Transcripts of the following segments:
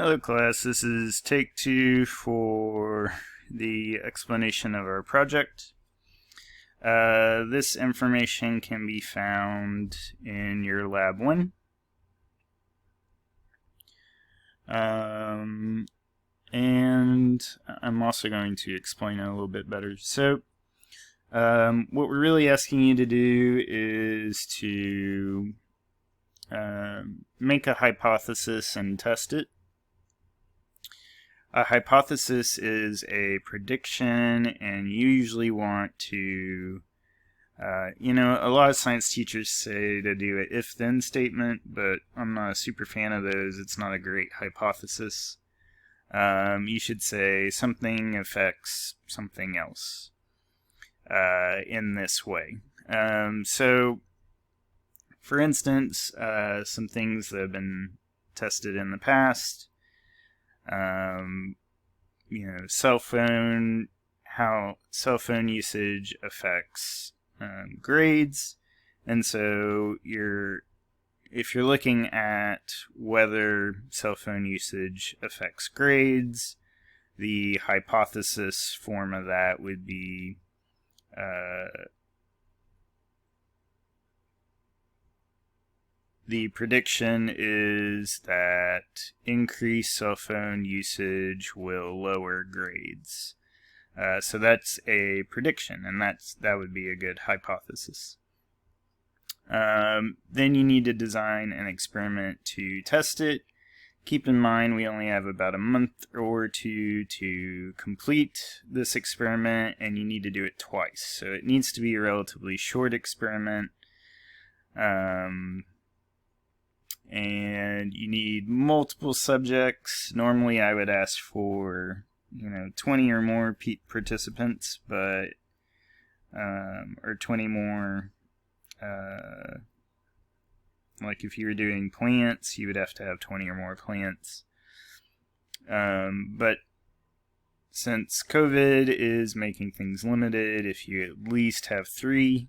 Hello class, this is take 2 for the explanation of our project. This information can be found in your lab 1. And I'm also going to explain it a little bit better. So, what we're really asking you to do is to make a hypothesis and test it. A hypothesis is a prediction, and you usually want to, a lot of science teachers say to do an if-then statement, but I'm not a super fan of those. It's not a great hypothesis. You should say something affects something else in this way. So, for instance, some things that have been tested in the past, how cell phone usage affects grades. And so if you're looking at whether cell phone usage affects grades, the hypothesis form of that would be the prediction is that increased cell phone usage will lower grades. So that's a prediction, and that would be a good hypothesis. Then you need to design an experiment to test it. Keep in mind we only have about a month or two to complete this experiment, and you need to do it twice. So it needs to be a relatively short experiment. And you need multiple subjects. Normally I would ask for 20 or more participants, but or 20 more, like if you were doing plants, you would have to have 20 or more plants. But since COVID is making things limited, if you at least have 3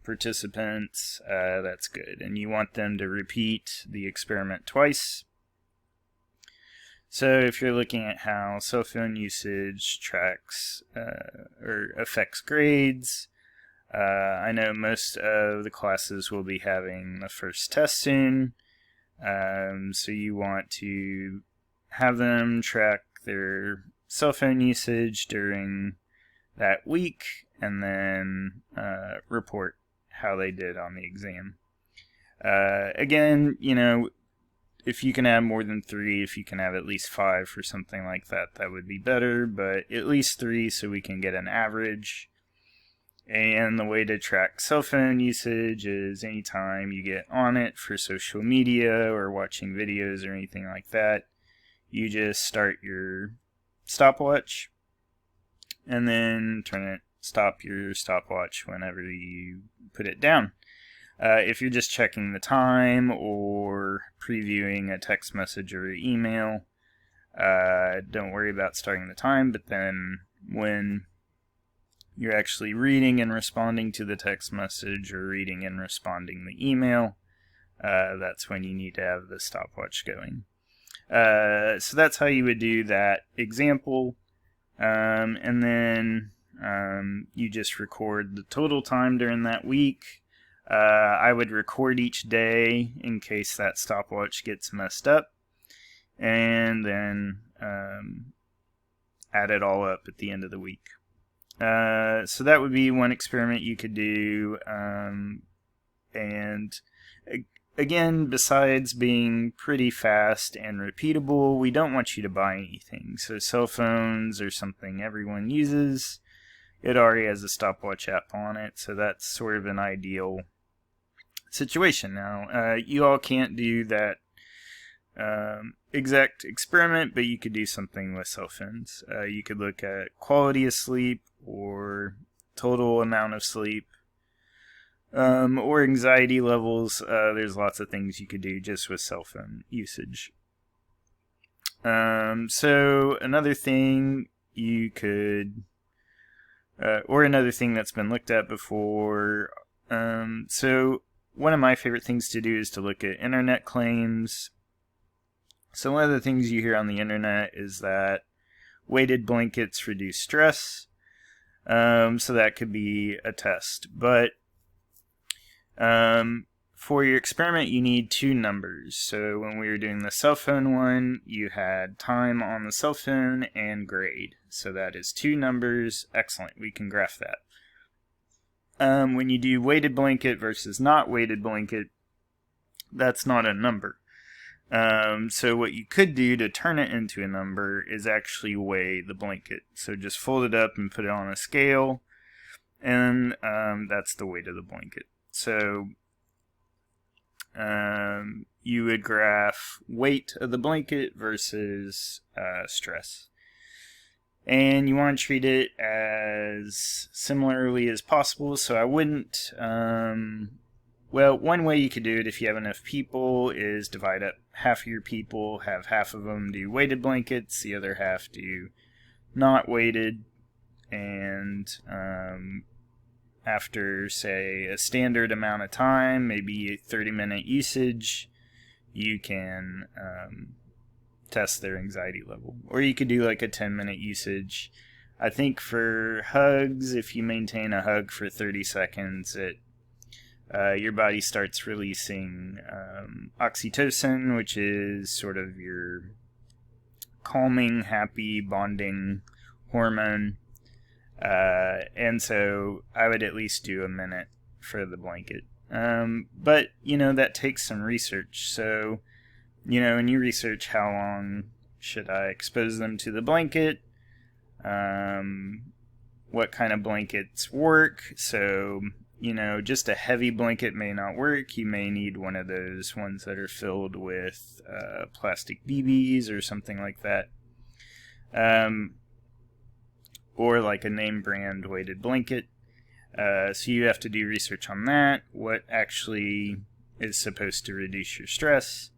participants, that's good. And you want them to repeat the experiment twice. So if you're looking at how cell phone usage tracks or affects grades, I know most of the classes will be having the first test soon. So you want to have them track their cell phone usage during that week, and then report how they did on the exam. Again, if you can have more than 3, if you can have at least 5 or something like that, that would be better, but at least 3 so we can get an average. And the way to track cell phone usage is anytime you get on it for social media or watching videos or anything like that, you just start your stopwatch and then stop your stopwatch whenever you put it down. If you're just checking the time or previewing a text message or email, don't worry about starting the time, but then when you're actually reading and responding to the text message or reading and responding the email, that's when you need to have the stopwatch going. So that's how you would do that example. And then you just record the total time during that week. I would record each day in case that stopwatch gets messed up, and then add it all up at the end of the week. So that would be one experiment you could do. And again, besides being pretty fast and repeatable, we don't want you to buy anything. So cell phones are something everyone uses. It already has a stopwatch app on it, so that's sort of an ideal situation. Now, you all can't do that exact experiment, but you could do something with cell phones. You could look at quality of sleep or total amount of sleep, or anxiety levels. There's lots of things you could do just with cell phone usage. So another thing you could, or another thing that's been looked at before, so one of my favorite things to do is to look at internet claims. So one of the things you hear on the internet is that weighted blankets reduce stress. So that could be a test. But for your experiment, you need two numbers. So when we were doing the cell phone one, you had time on the cell phone and grade. So that is two numbers. Excellent. We can graph that. When you do weighted blanket versus not weighted blanket, that's not a number. So what you could do to turn it into a number is actually weigh the blanket. So just fold it up and put it on a scale, and that's the weight of the blanket. So you would graph weight of the blanket versus stress. And you want to treat it as similarly as possible. So I wouldn't, well, one way you could do it if you have enough people is divide up half of your people, have half of them do weighted blankets, the other half do not weighted, and after, say, a standard amount of time, maybe a 30-minute usage, you can test their anxiety level. Or you could do like a 10-minute usage. I think for hugs, if you maintain a hug for 30 seconds, your body starts releasing oxytocin, which is sort of your calming, happy, bonding hormone. And so I would at least do a minute for the blanket. But, that takes some research. So, when you research how long should I expose them to the blanket, what kind of blankets work. So, just a heavy blanket may not work. You may need one of those ones that are filled with plastic BBs or something like that. Or like a name brand weighted blanket. So you have to do research on that. What actually is supposed to reduce your stress.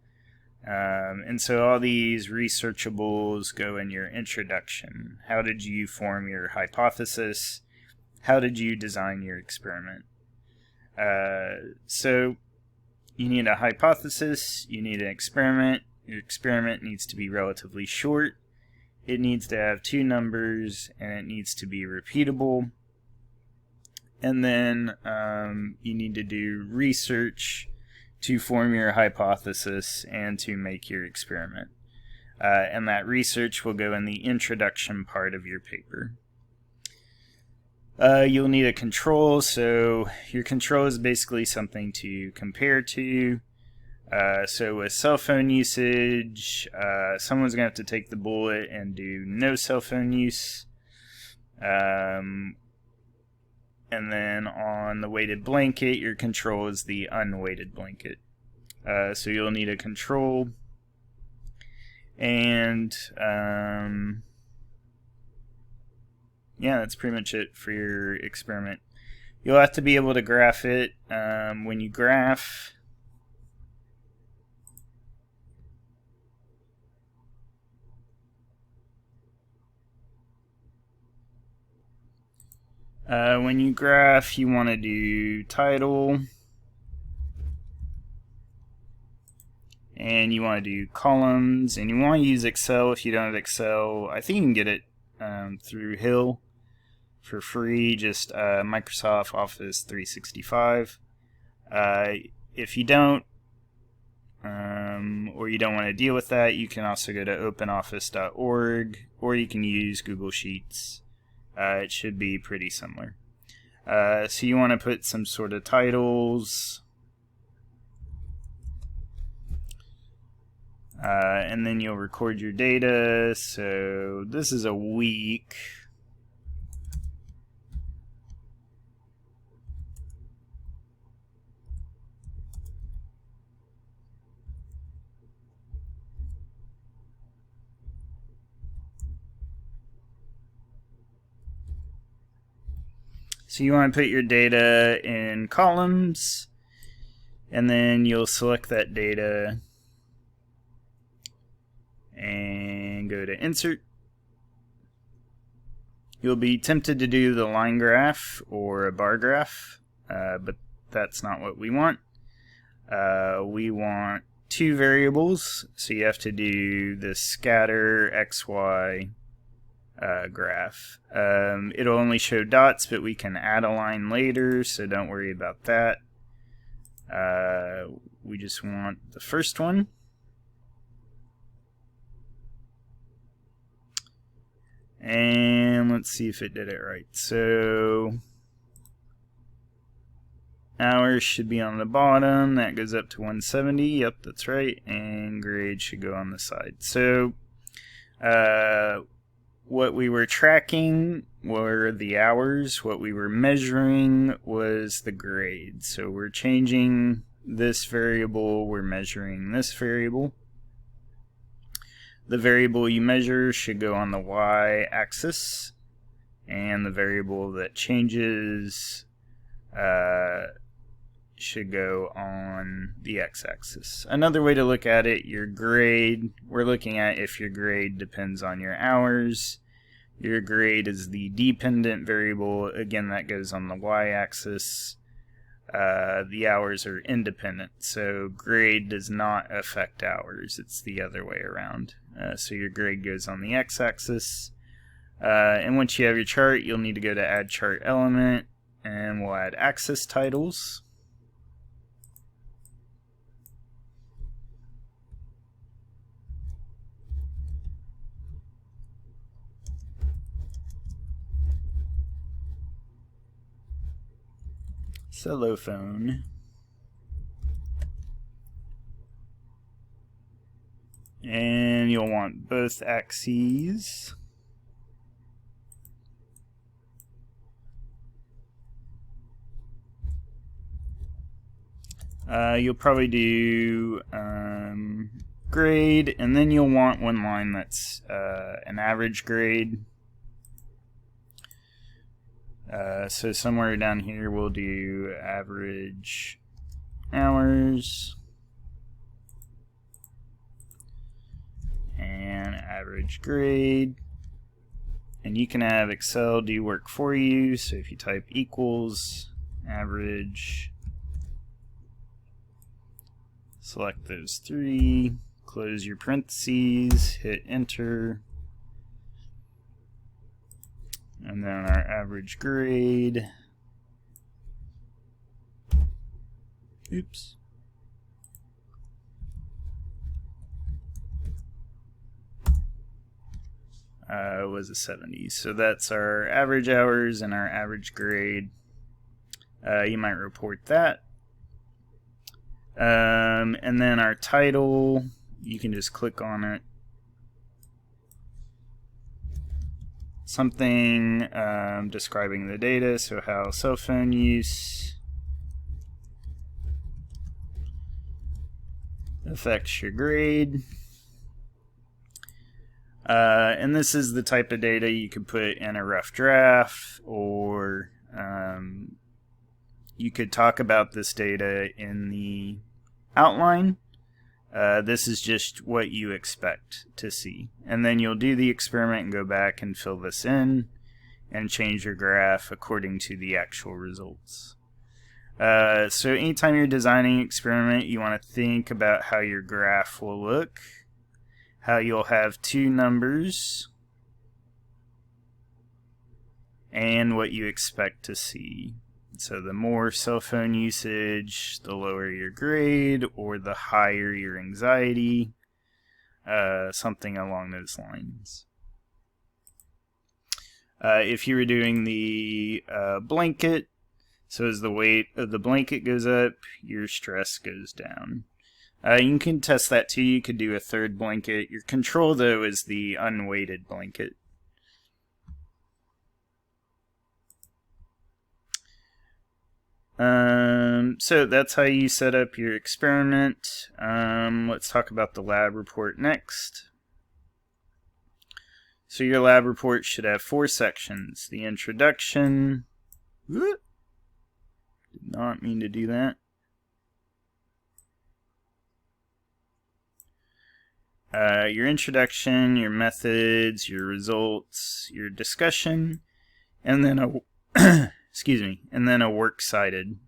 And so all these researchables go in your introduction. How did you form your hypothesis? How did you design your experiment? So you need a hypothesis, you need an experiment. Your experiment needs to be relatively short. It needs to have two numbers, and it needs to be repeatable. And then you need to do research to form your hypothesis and to make your experiment. And that research will go in the introduction part of your paper. You'll need a control, so your control is basically something to compare to. So with cell phone usage, someone's going to have to take the bullet and do no cell phone use. And then on the weighted blanket, your control is the unweighted blanket. So you'll need a control. And yeah, that's pretty much it for your experiment. You'll have to be able to graph it. When you graph, you want to do title, and you want to do columns, and you want to use Excel. If you don't have Excel, I think you can get it through Hill for free, just Microsoft Office 365. If you don't, or you don't want to deal with that, you can also go to openoffice.org, or you can use Google Sheets. It should be pretty similar. So you want to put some sort of titles, and then you'll record your data. So this is a week. So you want to put your data in columns, and then you'll select that data and go to Insert. You'll be tempted to do the line graph or a bar graph, but that's not what we want. We want two variables, so you have to do the scatter XY graph. It'll only show dots, but we can add a line later, so don't worry about that. We just want the first one. And let's see if it did it right. So hours should be on the bottom. That goes up to 170. Yep, that's right. And grade should go on the side. So what we were tracking were the hours. What we were measuring was the grade. So we're changing this variable. We're measuring this variable. The variable you measure should go on the y-axis, and the variable that changes should go on the x-axis. Another way to look at it, your grade, we're looking at if your grade depends on your hours. Your grade is the dependent variable. Again, that goes on the y-axis. The hours are independent, so grade does not affect hours. It's the other way around. So your grade goes on the x-axis. And once you have your chart, you'll need to go to Add Chart Element, and we'll add axis titles. Cellophone. And you'll want both axes. You'll probably do grade, and then you'll want one line that's an average grade. So somewhere down here we'll do average hours and average grade, and you can have Excel do work for you. So if you type equals average, select those three, close your parentheses, hit enter, and then our average grade, oops, was a 70. So that's our average hours and our average grade. You might report that. And then our title, you can just click on it. Something describing the data, so how cell phone use affects your grade. And this is the type of data you could put in a rough draft, or you could talk about this data in the outline. This is just what you expect to see. And then you'll do the experiment and go back and fill this in and change your graph according to the actual results. So anytime you're designing an experiment, you want to think about how your graph will look, how you'll have two numbers, and what you expect to see. So the more cell phone usage, the lower your grade, or the higher your anxiety, something along those lines. If you were doing the blanket, so as the weight of the blanket goes up, your stress goes down. You can test that too. You could do a third blanket. Your control, though, is the unweighted blanket. So that's how you set up your experiment. Let's talk about the lab report next. So your lab report should have 4 sections. The introduction. Did not mean to do that. Your introduction, your methods, your results, your discussion, and then a excuse me, and then a works cited.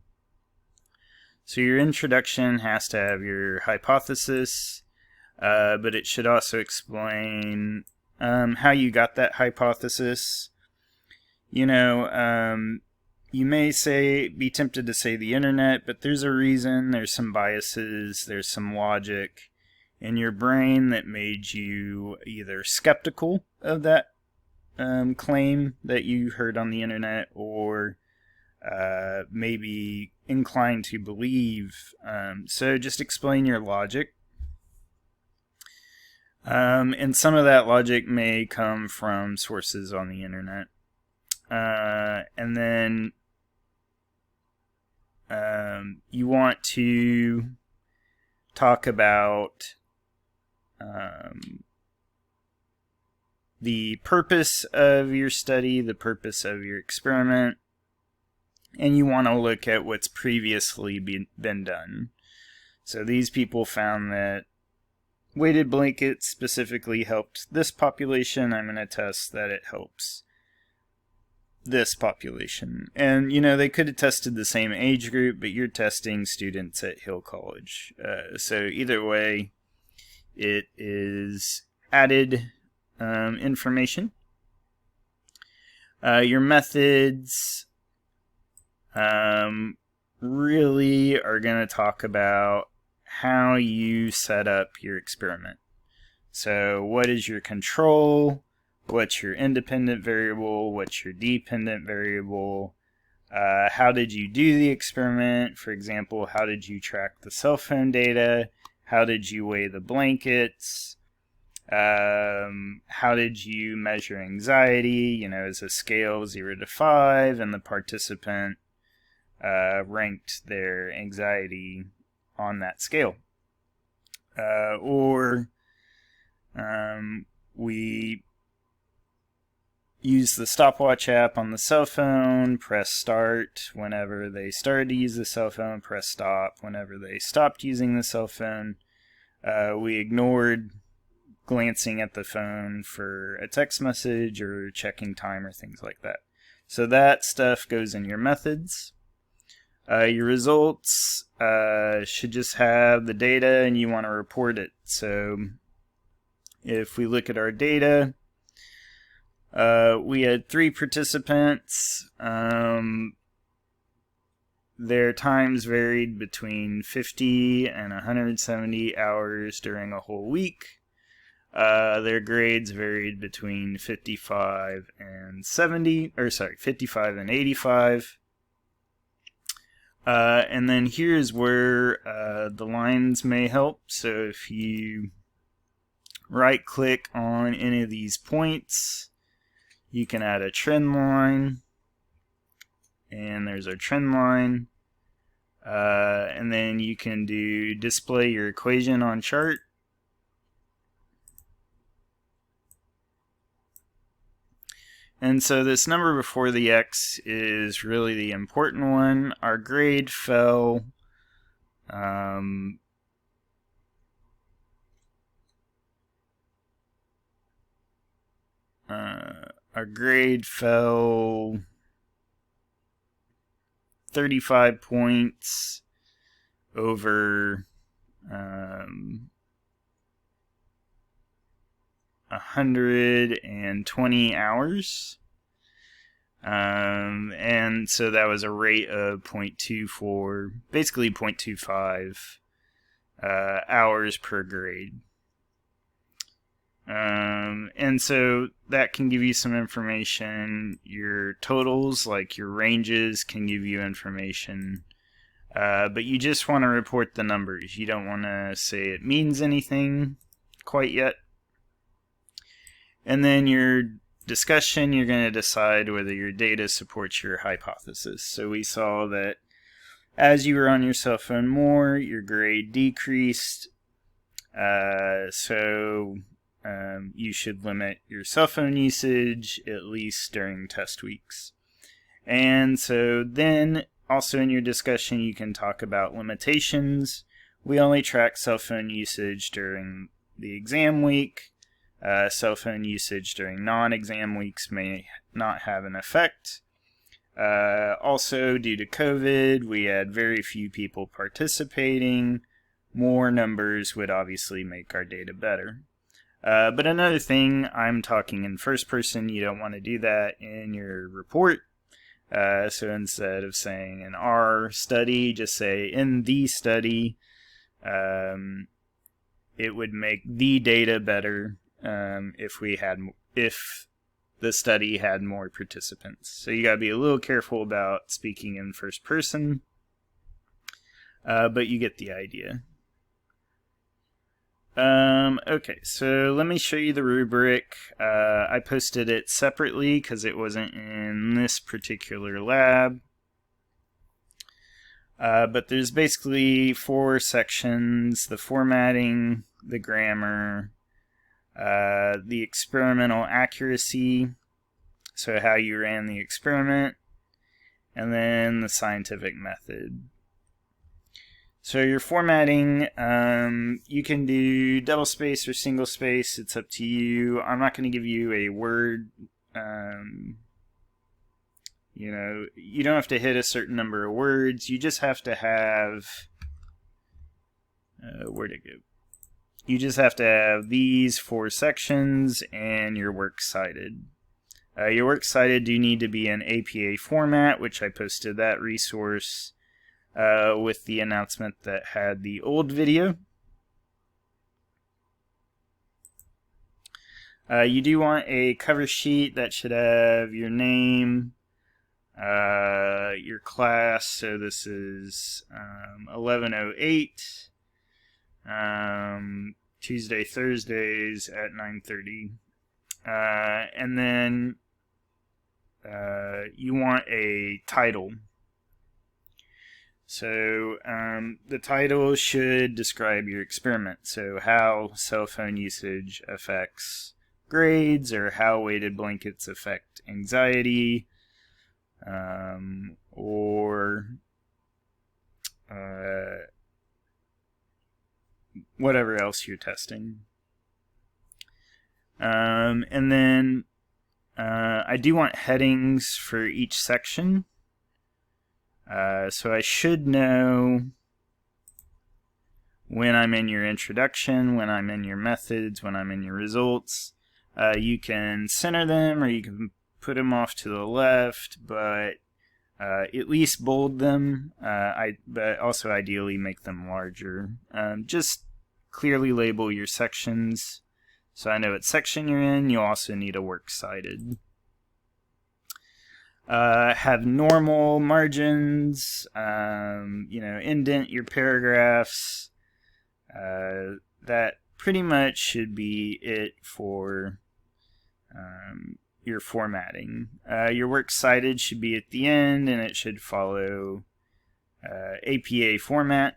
So your introduction has to have your hypothesis, but it should also explain how you got that hypothesis. You may be tempted to say the internet, but there's a reason. There's some biases, there's some logic in your brain that made you either skeptical of that claim that you heard on the internet, or maybe inclined to believe. So just explain your logic. And some of that logic may come from sources on the internet. And then you want to talk about the purpose of your study, the purpose of your experiment, and you want to look at what's previously been done. So these people found that weighted blankets specifically helped this population. I'm going to test that it helps this population. And, they could have tested the same age group, but you're testing students at Hill College. So either way, it is added information. Your methods really are going to talk about how you set up your experiment. So what is your control? What's your independent variable? What's your dependent variable? How did you do the experiment? For example, how did you track the cell phone data? How did you weigh the blankets? How did you measure anxiety? As a scale 0 to 5, and the participant ranked their anxiety on that scale. We use the stopwatch app on the cell phone, press start whenever they started to use the cell phone, press stop whenever they stopped using the cell phone. We ignored glancing at the phone for a text message or checking time or things like that. So that stuff goes in your methods. Your results should just have the data, and you want to report it. So if we look at our data, we had 3 participants. Their times varied between 50 and 170 hours during a whole week. Their grades varied between 55 and 85. And then here's where the lines may help. So if you right click on any of these points, you can add a trend line, and there's our trend line. And then you can display your equation on chart. And so this number before the X is really the important one. Our grade fell our grade fell 35 points over 120 hours. And so that was a rate of 0.24, basically 0.25 hours per grade. And so that can give you some information. Your totals, like your ranges, can give you information. But you just want to report the numbers. You don't want to say it means anything quite yet. And then your discussion, you're going to decide whether your data supports your hypothesis. So we saw that as you were on your cell phone more, your grade decreased. So you should limit your cell phone usage, at least during test weeks. And so then also in your discussion, you can talk about limitations. We only track cell phone usage during the exam week. Cell phone usage during non-exam weeks may not have an effect. Also, due to COVID, we had very few people participating. More numbers would obviously make our data better. But another thing, I'm talking in first person. You don't want to do that in your report. So instead of saying in our study, just say in the study. It would make the data better if the study had more participants. So you got to be a little careful about speaking in first person, but you get the idea. Okay, so let me show you the rubric. I posted it separately because it wasn't in this particular lab. But there's basically 4 sections: the formatting, the grammar, the experimental accuracy, so how you ran the experiment, and then the scientific method. So your formatting, you can do double space or single space. It's up to you. I'm not going to give you a word. You don't have to hit a certain number of words. You just have to have... where'd it go? You just have to have these 4 sections and your works cited. Your works cited do need to be in APA format, which I posted that resource with the announcement that had the old video. You do want a cover sheet that should have your name, your class, so this is 1108, Tuesday, Thursdays at 9:30, and then you want a title. So the title should describe your experiment, so how cell phone usage affects grades, or how weighted blankets affect anxiety, or whatever else you're testing. And then I do want headings for each section. So I should know when I'm in your introduction, when I'm in your methods, when I'm in your results. You can center them, or you can put them off to the left, but at least bold them, but also ideally make them larger. Just clearly label your sections, so I know what section you're in. You'll also need a works cited. Have normal margins, indent your paragraphs. That pretty much should be it for your formatting. Your works cited should be at the end, and it should follow APA format.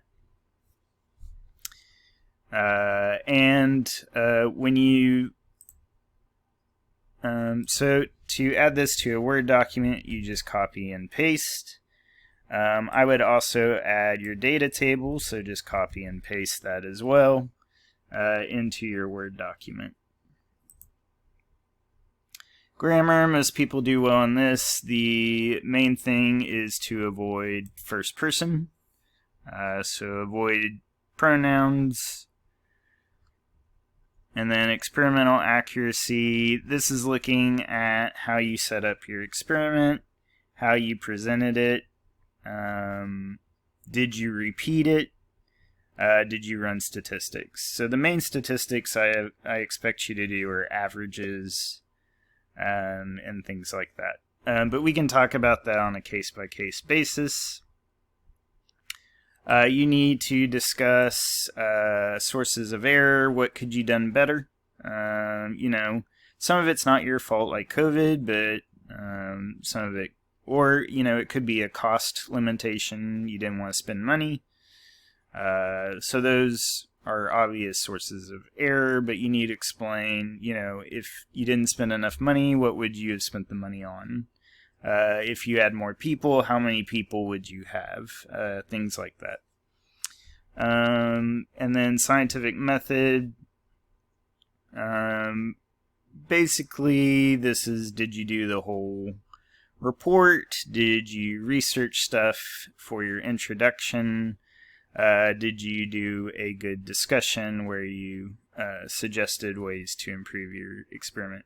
When you so to add this to a Word document, you just copy and paste. I would also add your data table, so just copy and paste that as well into your Word document. Grammar, most people do well on this. The main thing is to avoid first person, so avoid pronouns. And then experimental accuracy, this is looking at how you set up your experiment, how you presented it, did you repeat it, did you run statistics. So the main statistics I expect you to do are averages and things like that. But we can talk about that on a case-by-case basis. You need to discuss sources of error. What could you done better? Some of it's not your fault, like COVID, but some of it, or it could be a cost limitation. You didn't want to spend money. So those are obvious sources of error, but you need to explain, if you didn't spend enough money, what would you have spent the money on? If you had more people, how many people would you have? Things like that. And then scientific method. Basically, this is, did you do the whole report? Did you research stuff for your introduction? Did you do a good discussion where you suggested ways to improve your experiment?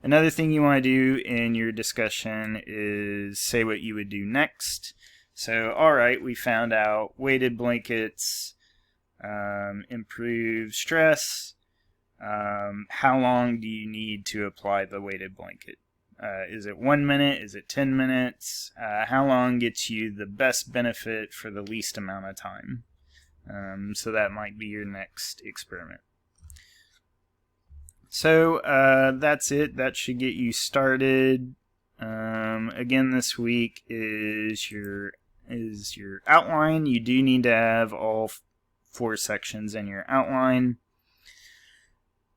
Another thing you want to do in your discussion is say what you would do next. So, alright, we found out weighted blankets improve stress. How long do you need to apply the weighted blanket? Is it 1 minute? Is it 10 minutes? How long gets you the best benefit for the least amount of time? So that might be your next experiment. So that's it. That should get you started. Again, this week is your outline. You do need to have all 4 sections in your outline.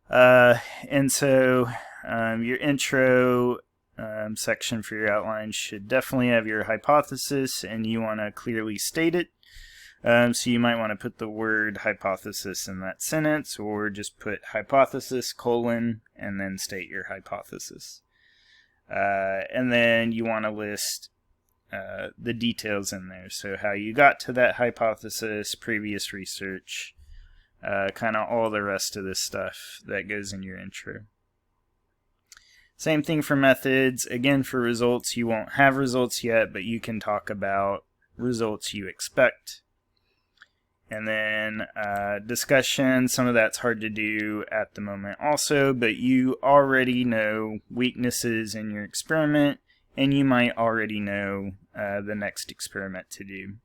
And so your intro section for your outline should definitely have your hypothesis, and you want to clearly state it. So you might want to put the word hypothesis in that sentence, or just put hypothesis, colon, and then state your hypothesis. And then you want to list the details in there. So how you got to that hypothesis, previous research, kind of all the rest of this stuff that goes in your intro. Same thing for methods. Again, for results, you won't have results yet, but you can talk about results you expect. And then discussion, some of that's hard to do at the moment also, but you already know weaknesses in your experiment, and you might already know the next experiment to do.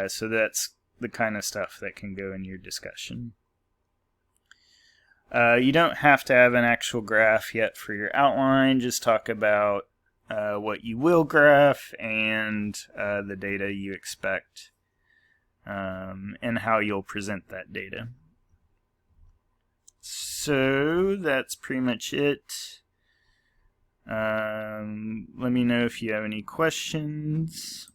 So that's the kind of stuff that can go in your discussion. You don't have to have an actual graph yet for your outline. Just talk about what you will graph and the data you expect, and how you'll present that data. So that's pretty much it. Let me know if you have any questions.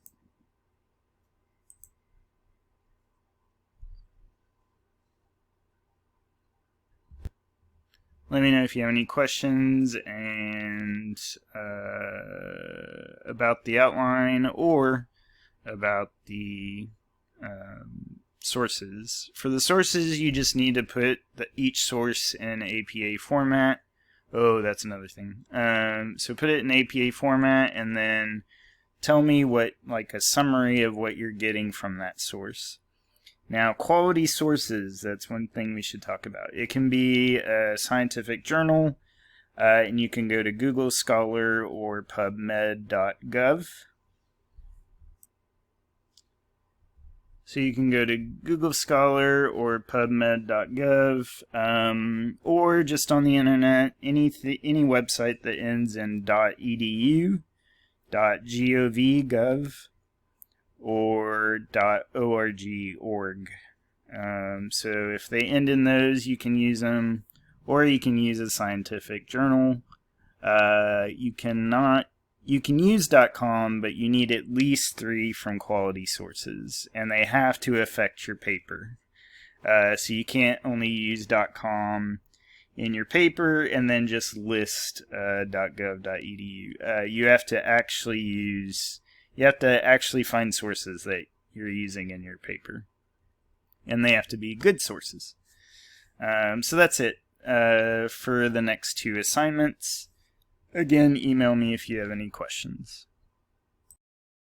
Let me know if you have any questions and about the outline or about the sources. For the sources, you just need to put each source in APA format. Oh, that's another thing. So put it in APA format and then tell me like a summary of what you're getting from that source. Now, quality sources, that's one thing we should talk about. It can be a scientific journal, and you can go to Google Scholar or PubMed.gov. So you can go to Google Scholar or PubMed.gov, or just on the internet, any website that ends in .edu, .gov, or .org. So if they end in those, you can use them, or you can use a scientific journal. You can use .com, but you need at least 3 from quality sources, and they have to affect your paper. So you can't only use .com in your paper and then just list .gov.edu. You have to actually find sources that you're using in your paper, and they have to be good sources. So that's it for the next 2 assignments. Again, email me if you have any questions.